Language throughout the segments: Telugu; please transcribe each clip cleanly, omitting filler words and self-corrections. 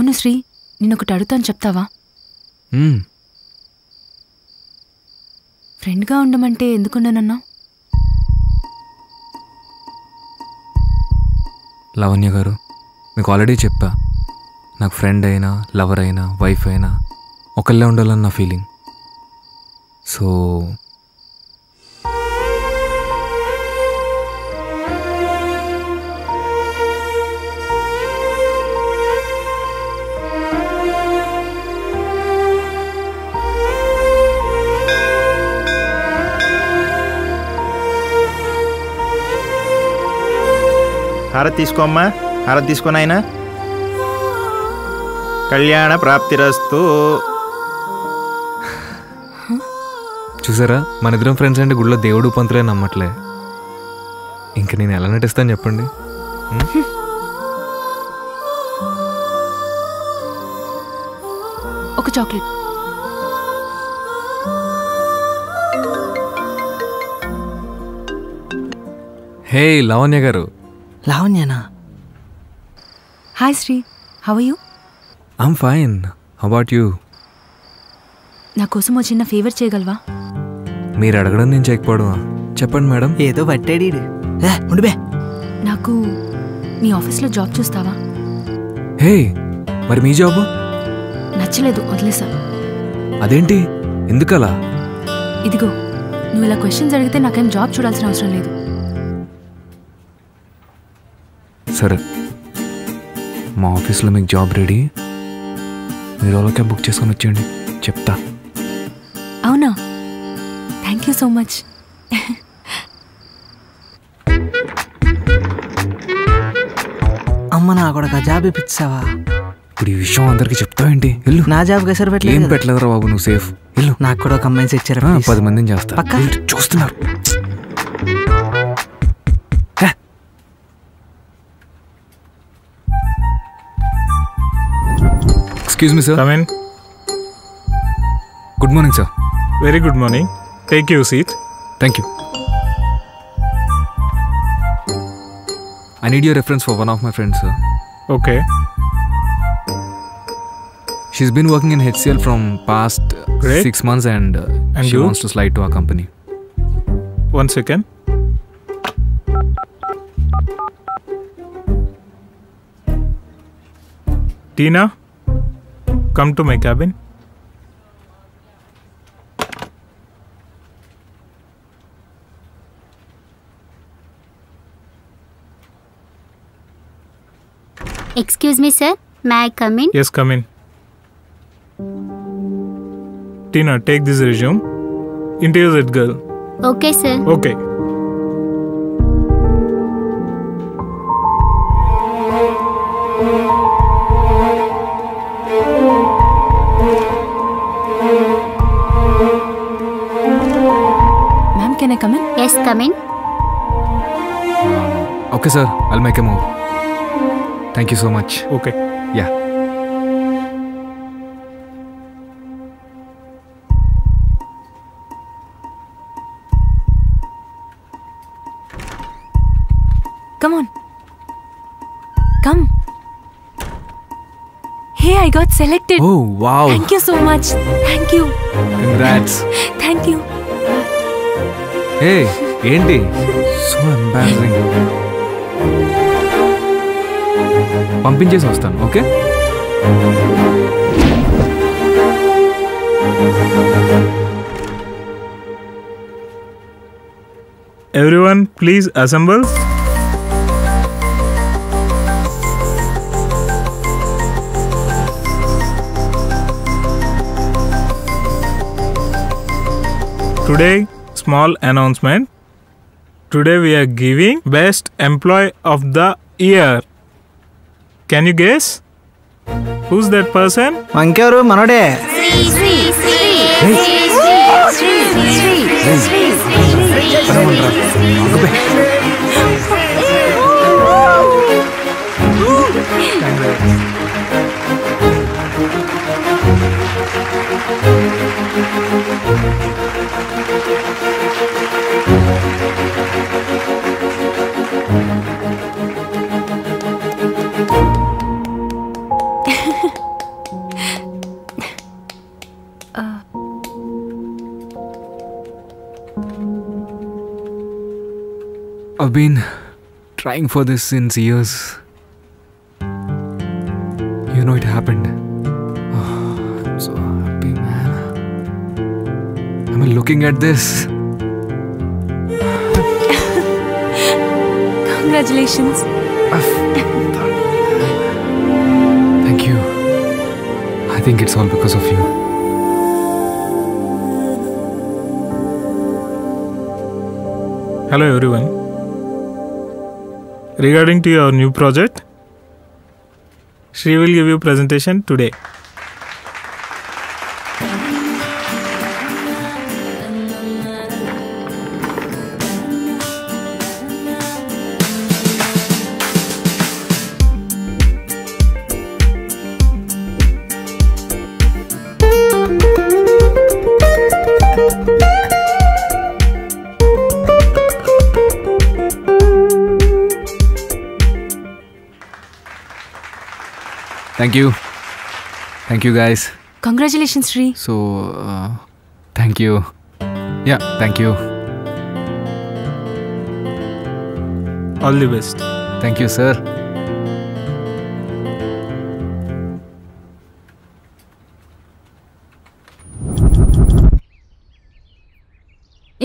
అవును శ్రీ, నేనొకటి అడుగుతాను, చెప్తావా? ఫ్రెండ్గా ఉండమంటే ఎందుకుండనన్నా? లావణ్య గారు, మీకు ఆల్రెడీ చెప్పా, నాకు ఫ్రెండ్ అయినా, లవర్ అయినా, వైఫ్ అయినా ఒకళ్ళే ఉండాలని నా ఫీలింగ్. సో హారతి తీసుకోమ్మా, హారతి తీసుకొని ఆయన కళ్యాణ ప్రాప్తిరస్తు. చూసారా, మన ఇద్దరం ఫ్రెండ్స్ అంటే గుడిలో దేవుడు పంతులే నమ్మట్లే. ఇంక నేను ఎలా నటిస్తాను చెప్పండి? ఒక చాక్లెట్. హే లావణ్య గారు. లావణ్యనా? Hi Sri, how are you? I'm fine, how about you? నా కోసం ఓ చిన్న ఫేవర్ చేయగలవా? మీరు అడగడం నేను చేయకపోవడం. చెప్పండి మేడం. ఏదో పట్టాడు. ఉండిపే. నాకు నీ ఆఫీస్లో జాబ్ చూస్తావా? హే, మరి మీ జాబ్? నచ్చలేదు, వదిలేసా. అదేంటి, ఎందుకలా? ఇదిగో, నువ్వు ఇలా క్వశ్చన్స్ అడిగితే నాకేం జాబ్ చూడాల్సిన అవసరం లేదు. సరే, మా ఆఫీస్లో మీకు జాబ్ రెడీ. మీరు ఓలా క్యాబ్ బుక్ చేసుకొని వచ్చేయండి, చెప్తా. అవునా? Thank you so much. అమ్మ, నా కూడా జాబ్ ఇప్పించావా? ఇప్పుడు ఈ విషయం అందరికి చెప్తావేంటి? వెళ్ళు. నా జాబ్కి ఎసరు ఏం పెట్టలేదు. పెట్టలేదురా బాబు, నువ్వు సేఫ్. వెళ్ళు. నాకు కూడా ఒక అమ్మాయిని ఇచ్చారా? 10 మందిని చేస్తా. పక్కా? చూస్తున్నారు. Excuse me, sir. Come in. Good morning, sir. Very good morning. Take your seat. Thank you. I need your reference for one of my friends, sir. Okay. She's been working in HCL from past Great. 6 months and she you? wants to slide to our company. One second. Tina, come to my cabin. Excuse me, sir. May I come in? Yes, come in. Tina, take this resume. Interview that girl. Okay, sir. Okay. Ma'am, can I come in? Yes, come in. Okay, sir. I'll make a move. Thank you so much. Okay. Yeah. Come on. Come. Hey, I got selected. Oh, wow. Thank you so much. Thank you. Congrats. Thank you. Hey, ఏంటి? So embarrassing. పంపించేసి వస్తాను, okay? Everyone, please assemble. Today, small announcement. Today we are giving Best Employee of the Year. Can you guess? Who's that person? ఇంకెవరు? మనోడే. I've been trying for this since years. You know, it happened. Oh, I'm so happy, man. I'm looking at this. Congratulations. Thank you. I think it's all because of you. Hello everyone. Regarding to your new project, Shri will give you presentation today. Thank you guys. Congratulations, Sri. So, thank you. Yeah, thank you. All the best. Thank you, sir.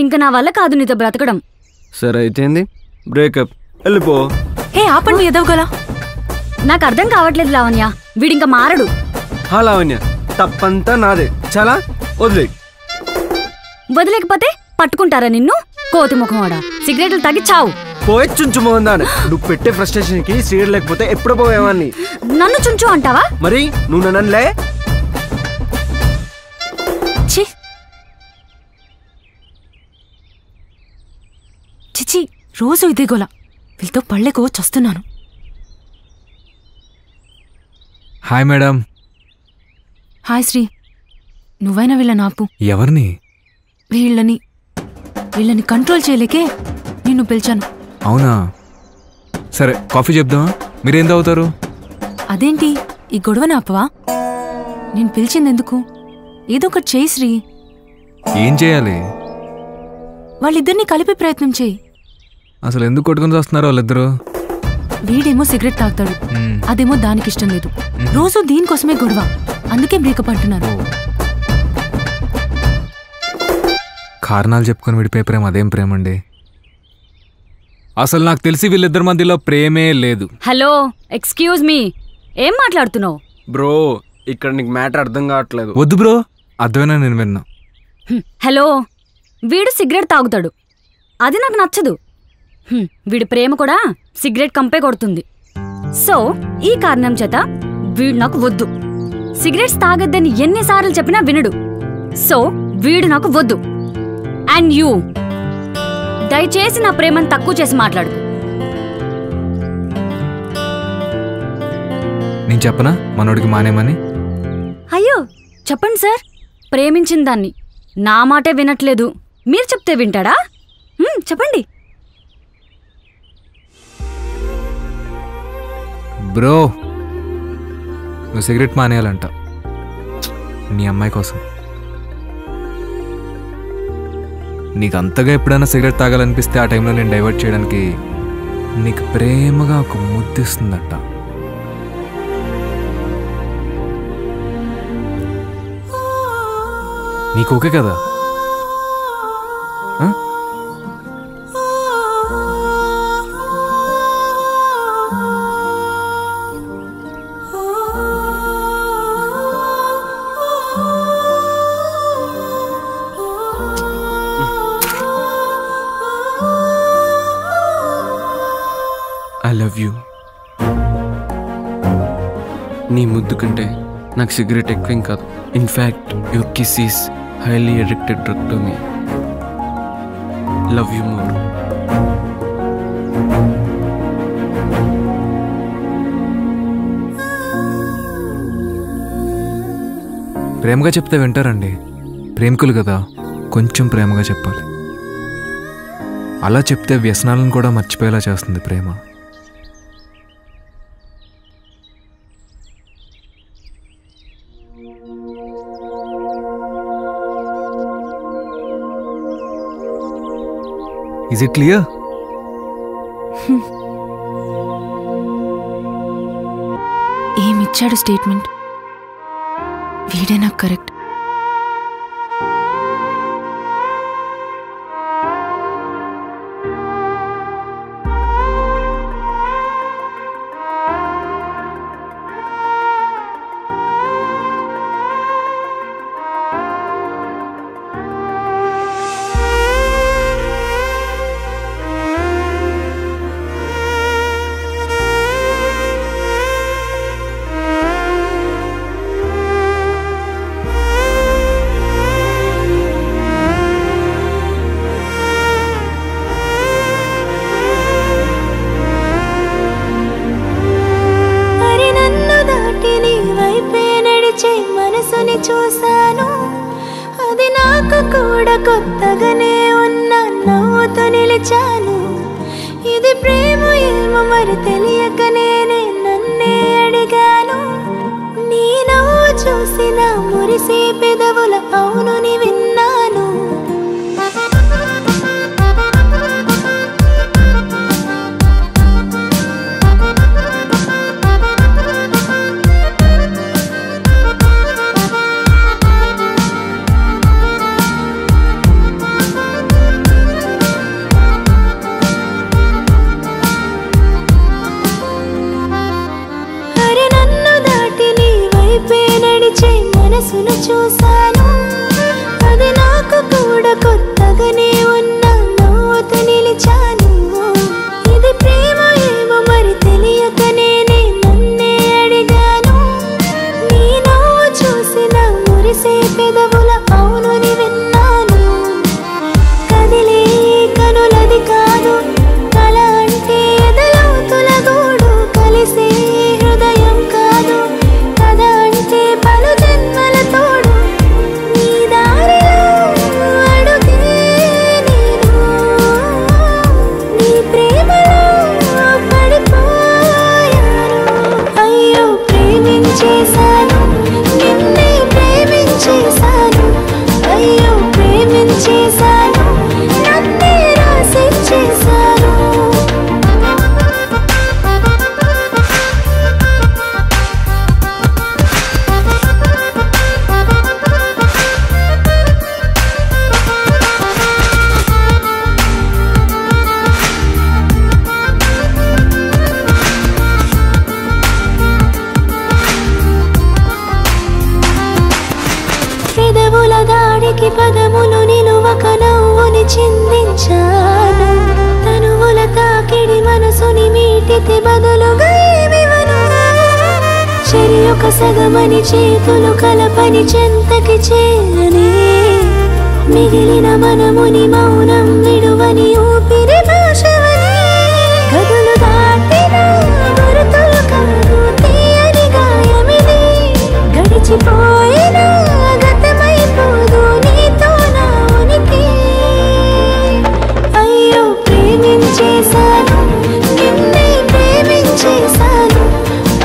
ఇంక నా వల్ల కాదు నీతో బ్రతకడం. సరే అయితేంది, బ్రేకప్, వెళ్ళిపో. హే ఆపండి ఎదవగల. నాకు అర్థం కావట్లేదు లావణ్య, వీడింక మారడు. హా లావణ్య, తప్పంతా నాదే, చాలా వదిలే. వదిలేకపోతే పట్టుకుంటారా నిన్ను? కోతి ముఖంవాడా, సిగరెట్లు తాగి చావు. పోయి చుంచు మోహన్, నువ్వు పెట్టే ఫ్రస్ట్రేషన్ కి సిగరెట్ లేకపోతే ఎప్పుడు పోయేవాన్ని. నన్ను చుంచు అంటావా? మరి నువ్వు నన్నలే. చిచి, రోజు ఇదే గోల. వీళ్ళతో పళ్ళెకో చస్తున్నాను. Hi madam. హాయ్ శ్రీ. నువ్వైనా వీళ్ళని ఆపు. ఎవరిని? వీళ్ళని కంట్రోల్ చేయలేకే నిన్ను పిలిచాను. అవునా, సరే కాఫీ చెప్దామా? మీరేం తాగుతారు? అదేంటి ఈ గొడవని ఆపవా? నేను పిలిచింది ఎందుకు? ఏదో ఒకటి చేయి శ్రీ. ఏం చేయాలి? వాళ్ళిద్దరిని కలిపే ప్రయత్నం చేయి. అసలు ఎందుకు కొట్టుకుని వస్తున్నారు వాళ్ళిద్దరు? వీడేమో సిగరెట్ తాగుతాడు, అదేమో దానికి ఇష్టం లేదు. రోజు దీనికోసమే గొడవ, అందుకే బ్రేకప్ అంటున్నారు. కారణాలు చెప్పుకొని విడిపోయే ప్రేమ అదేం ప్రేమ అండి? అసలు నాకు తెలిసి వీళ్ళిద్దరి మధ్యలో ప్రేమే లేదు. హలో, ఎక్స్క్యూజ్ మీ, ఏం మాట్లాడుతున్నావు? బ్రో, ఇక్కడ నీకు మ్యాటర్ అర్థం కావట్లేదు. వద్దు బ్రో, అర్థమైనా నేను విన్నా. హలో, వీడు సిగరెట్ తాగుతాడు, అది నాకు నచ్చదు. వీడి ప్రేమ కూడా సిగరెట్ కంపే కొడుతుంది. సో ఈ కారణం చేత వీడు నాకు వద్దు. సిగరెట్స్ తాగొద్దని ఎన్నిసార్లు చెప్పినా వినడు. సో వీడు నాకు వద్దు. అండ్ యూ, దయచేసి నా ప్రేమను తక్కువ చేసి మాట్లాడు. నేను చెప్పనా మనోడికి మానేమని? అయ్యో చెప్పండి సార్, ప్రేమించిన దాన్ని నా మాటే వినట్లేదు, మీరు చెప్తే వింటాడా? చెప్పండి. బ్రో, నువ్వు సిగరెట్ మానేయాలంట నీ అమ్మాయి కోసం. నీకు అంతగా ఎప్పుడైనా సిగరెట్ తాగాలనిపిస్తే ఆ టైంలో నేను డైవర్ట్ చేయడానికి నీకు ప్రేమగా ఒక ముద్దిస్తుందట. నీకు ఓకే కదా? I love you. నీ ముద్దు కంటే నాకు సిగరెట్ ఎక్కువేం కాదు. In fact your kiss is highly addicted drug to me. Love you more. ప్రేమగా చెప్తే వింటారండి, ప్రేమికులు కదా, కొంచెం ప్రేమగా చెప్పాలి. అలా చెప్తే వ్యసనాలను కూడా మర్చిపోయేలా చేస్తుంది ప్రేమ. Is it clear? ఇచ్చాడు స్టేట్మెంట్. వీడే నాకు కరెక్ట్. మనసుని చూశాను, అది నాకు కూడా కొత్తగానే ఉన్న నవ్వుతో నిలిచాను. ఇది ప్రేమ ఏమో మరి తెలియక నేనే నన్నే అడిగాను. నీ నవ్వు చూసిన మురిసే పెదవుల అవునుని విన్నాను. మనసును చూశాను, అది నాకు కూడా కొత్తగానే ఉన్న నవ్వుతో నిలిచాను. ఇది ప్రేమ ఏమో మరి తెలియక నేనే నన్నే అడిగాను. నీ నవ్వు చూసిన మురిసే పెదవుల అవునుని విన్నాను. కదిలే కనులది కాదు, కల అంటే ఎదలవుతుల గూడు. కలిసే హృదయం కాదు, కథ అంటే పలు జన్మల తోడు. నీ దారిలో అడుగే నేను, నీ ప్రేమలో పడిపోయాను. అయ్యో ప్రేమించేశాను, నిన్నే ప్రేమించేశాను. అయ్యో ప్రేమించేశాను, నన్నే రాసిచ్చేశాను. పెదవుల దాడికి పదములు నిలువక నవ్వుని చిందించాను. తనువుల తాకిడి మనసుని మీటితే బదులుగా ఏమివను. చెరి ఒక సగమని చేతులు కలపని చెంతకి చేరని. మిగిలిన మనముని మౌనం విడువని ఊపిరి భాషవని. గదులు దాటిన గురుతులు కాదు, తీయని గాయమిది. గడిచిపోయిన గతమైపోదు నీతో నా ఉనికి. అయ్యో ప్రేమించేశాను, నిన్నే ప్రేమించేశాను.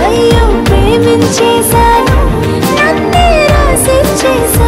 అయ్యో ప్రేమించేశాను, నన్నే రాసిచ్చేశాను.